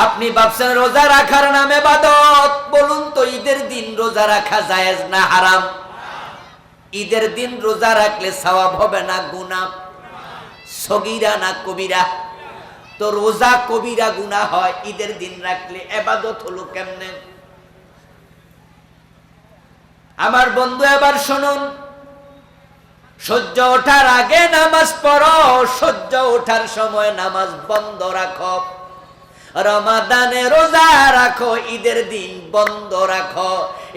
আপনি ভাবছেন রোজা রাখার নামে ইবাদত, বলুন তো ঈদের দিন রোজা রাখা জায়েজ না হারাম? ঈদের দিন রোজা রাখলে সওয়াব হবে না গুনাহ? সগীরা না কবিরা? তো রোজা কবিরা গুনাহ হয়, ঈদের দিন রাখলে ইবাদত হলো কেমনে? আমার বন্ধু এবার শুনুন, সূর্য ওঠার আগে নামাজ পড়ো, সূর্য ওঠার সময় নামাজ বন্ধ রাখো। রমাদানে রোজা রাখো, ঈদের দিন বন্ধ রাখো।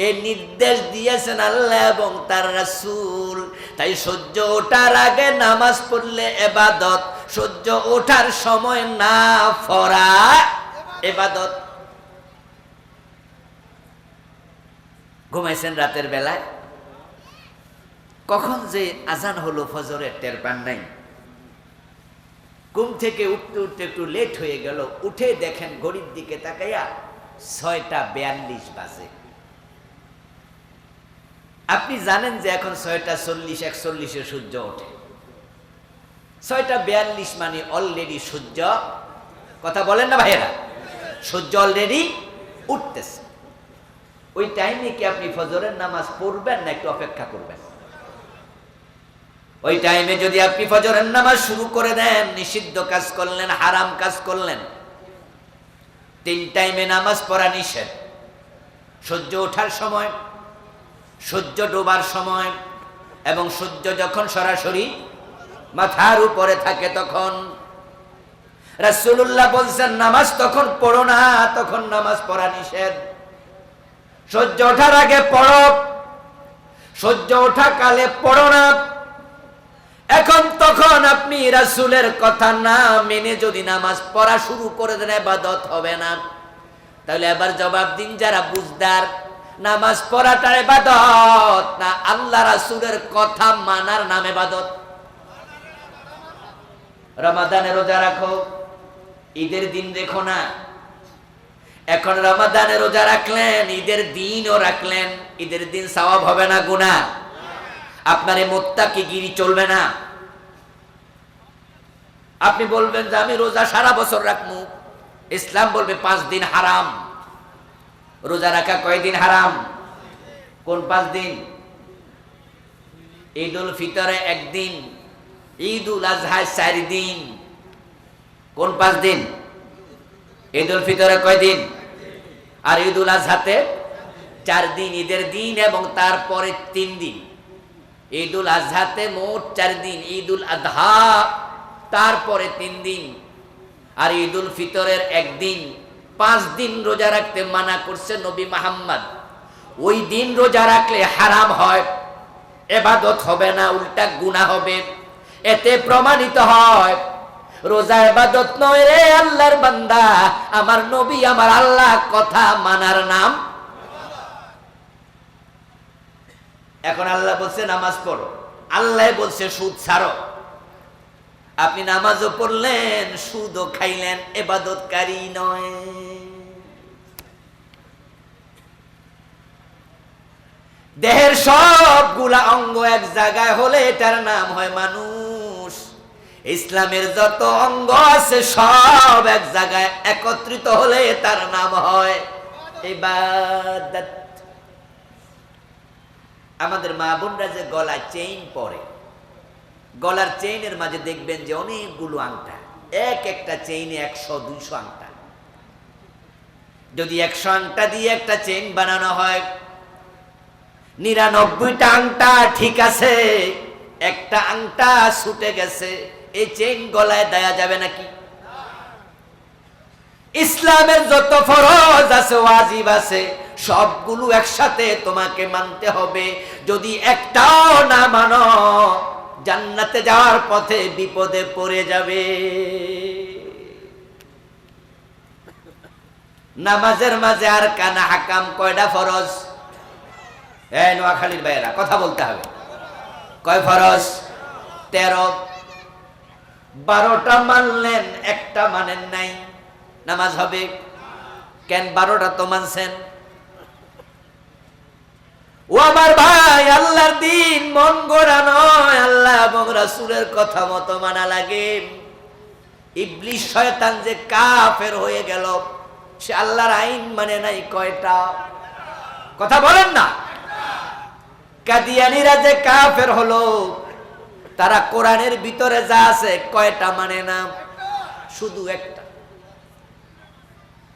এই নির্দেশ দিয়েছেন আল্লাহ এবং তার রাসূল। তাই সূর্য ওঠার আগে নামাজ পড়লে ইবাদত, সূর্য ওঠার সময় না পড়া ইবাদত। ঘুমাইছেন রাতের বেলায়, কখন যে আজান হলো ফজরের টের পান নাই। ঘুম থেকে উঠতে উঠতে একটু লেট হয়ে গেল, উঠে দেখেন ঘড়ির দিকে তাকাইয়া 6:42 বাজে। আপনি জানেন যে এখন 6:40-41 সূর্য ওঠে। 6:42 মানে অলরেডি সূর্য, কথা বলেন না ভাইয়েরা, সূর্য অলরেডি উঠতেছে। ওই টাইমে কি আপনি ফজরের নামাজ পড়বেন না একটু অপেক্ষা করবেন? ওই টাইমে যদি আপনি ফজরের নামাজ শুরু করে দেন, নিষিদ্ধ কাজ করলেন, হারাম কাজ করলেন। 3 টাইমে নামাজ পড়া নিষেধ। সূর্য ওঠার সময়, সূর্য ডোবার সময়, এবং সূর্য যখন সরাসরি মাথার উপরে থাকে তখন। রাসূলুল্লাহ বলছেন নামাজ তখন পড়ো না, তখন নামাজ পড়া নিষেধ। সূর্য ওঠার আগে পড়ো, সূর্য ওঠা কালে পড়ো না। এখন তখন আপনি রাসূলের কথা না মেনে যদি নামাজ পড়া শুরু করে দেন, ইবাদত হবে না। তাহলে এবার জবাব দিন যারা বুঝদার, নামাজ পড়াটা ইবাদত না আল্লাহ রাসূলের কথা মানার নাম ইবাদত? রমাদানে রোজা রাখো, ঈদের দিন দেখো না। এখন রমাদানে রোজা রাখলেন, ঈদের দিনও রাখলেন, ঈদের দিন সওয়াব হবে না গুনাহ? আপনার এই মুত্তাকিগিরি চলবে না। আপনি বলবেন যে আমি রোজা সারা বছর রাখবো, ইসলাম বলবে 5 দিন হারাম। রোজা রাখা কয়দিন হারাম? কোন 5 দিন? ঈদুল ফিতরে 1 দিন, ঈদুল আজহায় 4 দিন। কোন 5 দিন? ঈদুল ফিতরে কয় দিন? আর ঈদুল আজহাতে 4 দিন। ঈদের দিন এবং তারপরে 3 দিন। ঈদুল আজহাতে মোট 4 দিন, ঈদুল আজহা তারপরে 3 দিন, আর ঈদুল ফিতরের 1 দিন। 5 দিন রোজা রাখতে মানা করছে নবী মুহাম্মদ। ওই দিন রোজা রাখলে হারাম হয়, ইবাদত হবে না, উল্টা গুনাহ হবে। এতে প্রমাণিত হয় রোজা ইবাদত নয় রে আল্লাহর বান্দা, আমার নবী আমার আল্লাহ কথা মানার নাম। এখন আল্লাহ বলছে নামাজ পড়ো, আল্লাহ বলছে সুদ ছাড়ো। আপনি নামাজও পড়লেন, সুদও খাইলেন, ইবাদতকারী নয়। দেহের সবগুলা অঙ্গ এক জায়গায় হলে এটার নাম হয় মানুষ। ইসলামের যত অঙ্গ আছে সব এক জায়গায় একত্রিত হলে তার নাম হয় ইবাদত। আমাদের মা বোনরা যে গলায় চেইন পরে, গলার চেইনের মাঝে দেখবেন যে অনেকগুলো আংটা, এক একটা চেইনে 100-200 আংটা। যদি 100 আংটা দিয়ে একটা চেইন বানানো হয়, 99টা আংটা ঠিক আছে, একটা আংটা ছুটে গেছে, এই চেইন গলায় দেয়া যাবে নাকি? ইসলামের যত ফরজ আছে, ওয়াজিব আছে, সবগুলো একসাথে তোমাকে মানতে হবে। যদি একটাও না মানো, জান্নাতে যাওয়ার পথে বিপদে পড়ে যাবে। নামাজের মাঝে আর কানা হাকাম কয়টা ফরজ? এই নোয়াখালীর ভাইয়েরা কথা বলতে হবে, কয় ফরজ? 13। 12টা মানলেন, একটা মানেন নাই, নামাজ হবে কেন? 12টা তো মানছেন। ও আমার ভাই, আল্লাহর দিন মন গড়া নয়, আল্লাহ এবং রাসূলের কথা মতো মানা লাগে। ইবলিস শয়তান যে কাফের হয়ে গেল, সে আল্লাহর আইন মানে নাই কয়টা? কথা বলেন না। কাদিয়ানীরা যে কাফের হলো, তারা কোরআনের ভিতরে যা আছে কয়টা মানে না? শুধু একটা।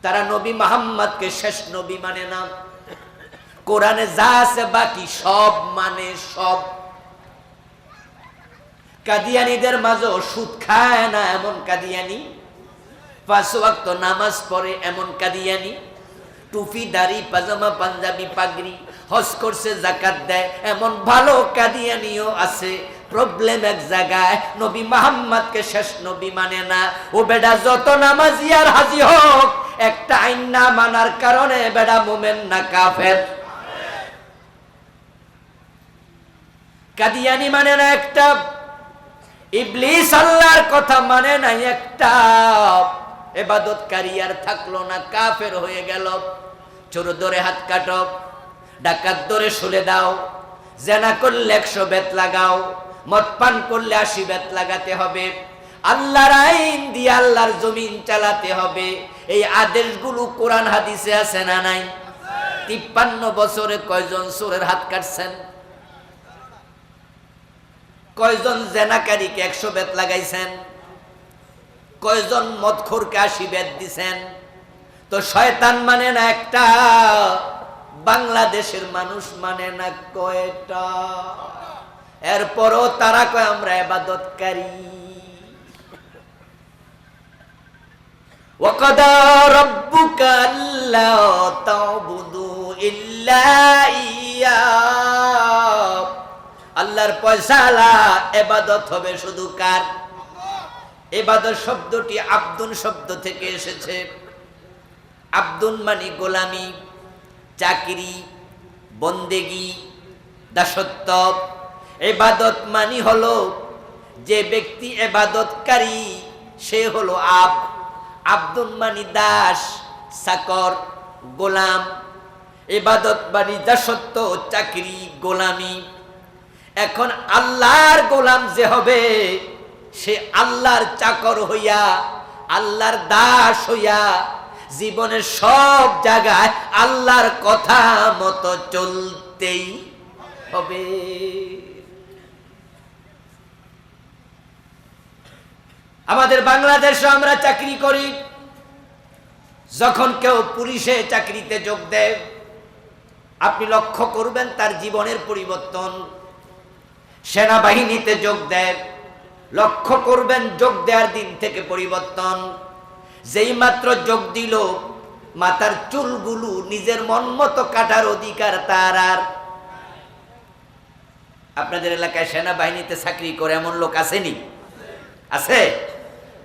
তারা নবী মুহাম্মদকে শেষ নবী মানে না। কোরআনে যা আছে বাকি সব মানে সব। কাদিয়ানীদের মাঝে সুদ খায় না এমন কাদিয়ানী, 5 ওয়াক্ত নামাজ পড়ে এমন কাদিয়ানী, টুপি দাড়ি পাজামা পাঞ্জাবি পাগড়ি, হজ করছে যাকাত দেয় এমন ভালো কাদিয়ানীও আছে। প্রবলেম এক জায়গায়, নবী মুহাম্মদকে শেষ নবী মানে না। ও বেটা যত নামাজি আর হাজি হোক, একটা আইন না মানার কারণে বেটা মুমিন না কাফের। কাদিয়ানী মানে না একটা, ইবলিস আল্লাহর কথা মানে না একটা, ইবাদতকারী আর থাকলো না, কাফের হয়ে গেল। চোর ধরে হাত কাটো, ডাকাত ধরে শুলে দাও, জেনা করলে 100 বেত লাগাও, মদ পান করলে 80 বেত লাগাতে হবে। আল্লাহর আইন দিয়ে আল্লাহর জমিন চালাতে হবে। এই আদেশগুলো কোরআন হাদিসে আছে না নাই? 53 বছরে কয়জন চোরের হাত কাটছেন? কয়জন জেনাকারীকে 100 বেত লাগাইছেন? কয়জন মদখোরকে 80 বেত দিছেন? তো শয়তান মানে না একটা, বাংলাদেশের মানুষ মানে না কয়টা? এরপরও তারা কয় আমরা ইবাদতকারী। ওয়াকাদা রাব্বুকা আল্লা তা'বুদু ইল্লা ইয়্যা, আল্লাহর পয়সালা ইবাদত হবে শুধু কার? ইবাদত শব্দটি আব্দুন শব্দ থেকে এসেছে। আব্দুন মানে গোলামি, চাকরি, বন্দেগি, দাসত্ব। ইবাদত মানে হলো যে ব্যক্তি ইবাদতকারী সে হলো আব্দুন মানে দাস, চাকর, গোলাম। ইবাদত মানে দাসত্ব, চাকরি, গোলামি। এখন আল্লাহর গোলাম যে হবে, সে আল্লাহর চাকর হইয়া, আল্লাহর দাস হইয়া জীবনের সব জায়গায় আল্লাহর কথা মতো চলতেই হবে। আমাদের বাংলাদেশে আমরা চাকরি করি, যখন কেউ পুলিশে চাকরিতে যোগ দেয়, আপনি লক্ষ্য করবেন তার জীবনের পরিবর্তন। সেনাবাহিনীতে যোগ দেয়, লক্ষ্য করবেন যোগ দেওয়ার দিন থেকে পরিবর্তন। যেই মাত্র যোগ দিল, মাথার চুলগুলো নিজের মন মতো কাটার অধিকার তার আর। আপনাদের এলাকায় সেনাবাহিনীতে চাকরি করে এমন লোক আসেনি? আছে?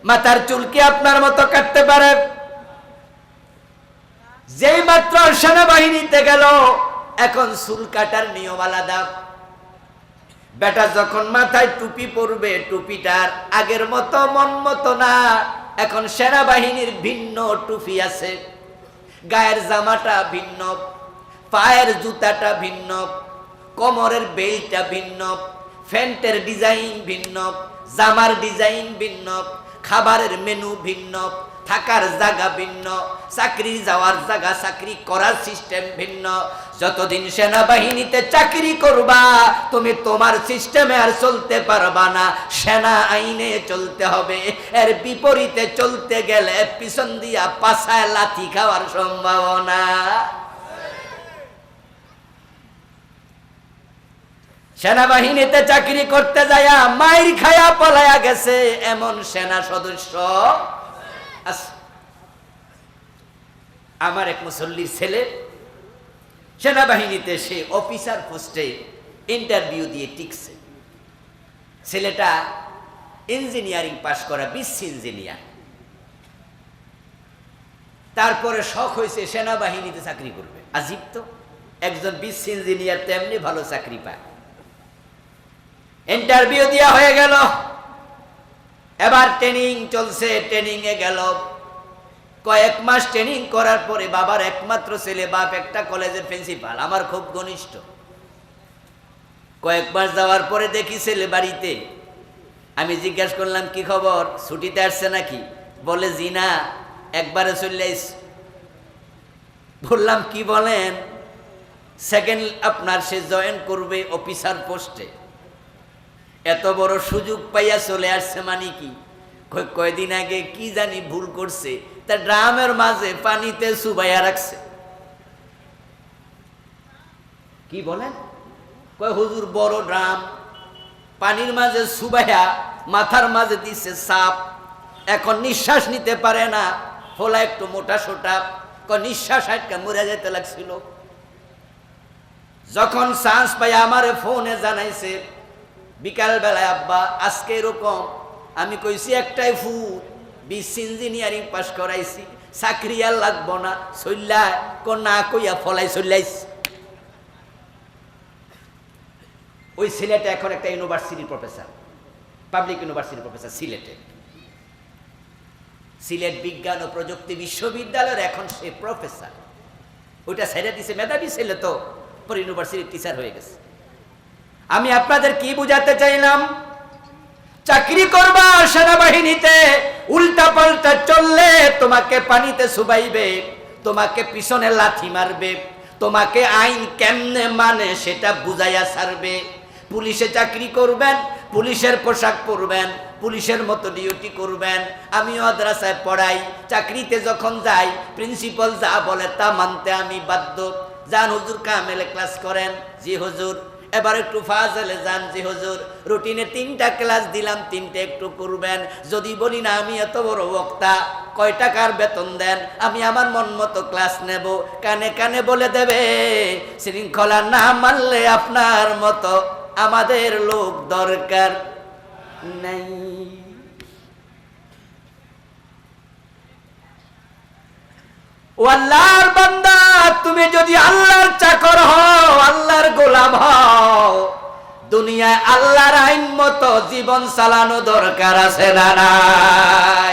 মাথার চুল কি আপনার মতো কাটতে পারে? যেই মাত্র সেনাবাহিনীতে গেল, এখন চুল কাটার নিয়ম আলাদা। বেটা যখন মাথায় টুপি পরবে, টুপিটার আগের মতো মন মতো না। এখন সেনাবাহিনীর ভিন্ন টুপি আছে, গায়ের জামাটা ভিন্ন, পায়ের জুতাটা ভিন্ন, কোমরের বেল্টটা ভিন্ন, প্যান্টের ডিজাইন ভিন্ন, জামার ডিজাইন ভিন্ন, খাবারের মেনু ভিন্ন, থাকার জায়গা ভিন্ন, চাকরি যাওয়ার জায়গা, চাকরি করার সিস্টেম ভিন্ন। যতদিন সেনাবাহিনীতে চাকরি করবা, তুমি তোমার সিস্টেমে আর চলতে পারবা না, সেনা আইনে চলতে হবে। এর বিপরীতে চলতে গেলে পিছন দিয়া পাছায় লাথি খাওয়ার সম্ভাবনা। সেনাবাহিনীতে চাকরি করতে যায়া মাইর খায়া পলায়া গেছে এমন সেনা সদস্য আছে। আমার এক মুসল্লির ছেলে সেনাবাহিনীতে, সে অফিসার পোস্টে ইন্টারভিউ দিয়ে টিকছে। ছেলেটা ইঞ্জিনিয়ারিং পাশ করা, বিসি ইঞ্জিনিয়ার। তারপরে শখ হয়েছে সেনাবাহিনীতে চাকরি করবে। আজীব তো, একজন বিসি ইঞ্জিনিয়ার তেমনি ভালো চাকরি পায়। ইন্টারভিউ দেওয়া হয়ে গেল, এবার ট্রেনিং চলছে। ট্রেনিং এ গেল, কয়েক মাস ট্রেনিং করার পরে বাবার একমাত্র ছেলে, বাপ একটা কলেজের প্রিন্সিপাল, আমার খুব ঘনিষ্ঠ। কয়েক মাস যাওয়ার পরে দেখি ছেলে বাড়িতে। আমি জিজ্ঞাসা করলাম কি খবর, ছুটিতে আসছে নাকি? বলে জি না, একবারে চলে আইস। বললাম কি বলেন? সেকেন্ড আপনার সে জয়েন করবে অফিসার পোস্টে, এত বড় সুযোগ পাইয়া চলে আসছে মানে কি? কয়দিন আগে কি জানি ভুল করছে, তা ড্রামের মাঝে পানিতে চুবাইয়া রাখছে। কি বলেন? কয় হুজুর বড় ড্রাম পানির মাঝে চুবাইয়া মাথার মাঝে দিছে সাপ, এখন নিঃশ্বাস নিতে পারে না, ফলা একটু মোটা সোটা, নিঃশ্বাস আটকা মরে যেতে লাগছিল। যখন চান্স পাই আমার ফোনে জানাইছে বিকাল বেলায়, আব্বা আজকে এরকম। আমি কইছি একটাই ফু, বিসি ইঞ্জিনিয়ারিং পাস করাইছি, চাকরি আর লাগবো না, চল্লা না কইয়া ফলাই চল্লাইছি। ওই সিলেটে এখন একটা ইউনিভার্সিটির প্রফেসর, পাবলিক ইউনিভার্সিটির প্রফেসর সিলেটে, সিলেট বিজ্ঞান ও প্রযুক্তি বিশ্ববিদ্যালয়ের এখন সে প্রফেসর। ওইটা ছেড়ে দিছে, মেধাবী ছেলে তো, পরে ইউনিভার্সিটির টিচার হয়ে গেছে। আমি আপনাদের কি বুঝাতে চাইলাম? চাকরি করবা সেনাবাহিনীতে, উল্টা পাল্টা চললে তোমাকে পানিতে চুবাইবে, তোমাকে পিছনে লাথি মারবে, তোমাকে আইন কেমনে মানে সেটা বুঝাইয়া ছাড়বে। পুলিশে চাকরি করবেন, পুলিশের পোশাক পরবেন, পুলিশের মতো ডিউটি করবেন। আমি মাদ্রাসায় পড়াই, চাকরিতে যখন যাই প্রিন্সিপাল যা বলে তা মানতে আমি বাধ্য। যান হুজুর কামেলে ক্লাস করেন, জি হুজুর। এবার একটু ফাজলে যান, জি হুজুর। রুটিনে 3টা ক্লাস দিলাম, 3টে একটু করবেন। যদি বলি না আমি এত বড় বক্তা, কয় টাকার বেতন দেন, আমি আমার মন মতো ক্লাস নেব, কানে কানে বলে দেবে শৃঙ্খলা না মানলে আপনার মতো আমাদের লোক দরকার নাই। ও আল্লাহর বান্দা, তুমি যদি আল্লাহর চাকর হও, আল্লাহর গোলাম হও, দুনিয়ায় আল্লাহর আইন মতো জীবন চালানো দরকার আছে না?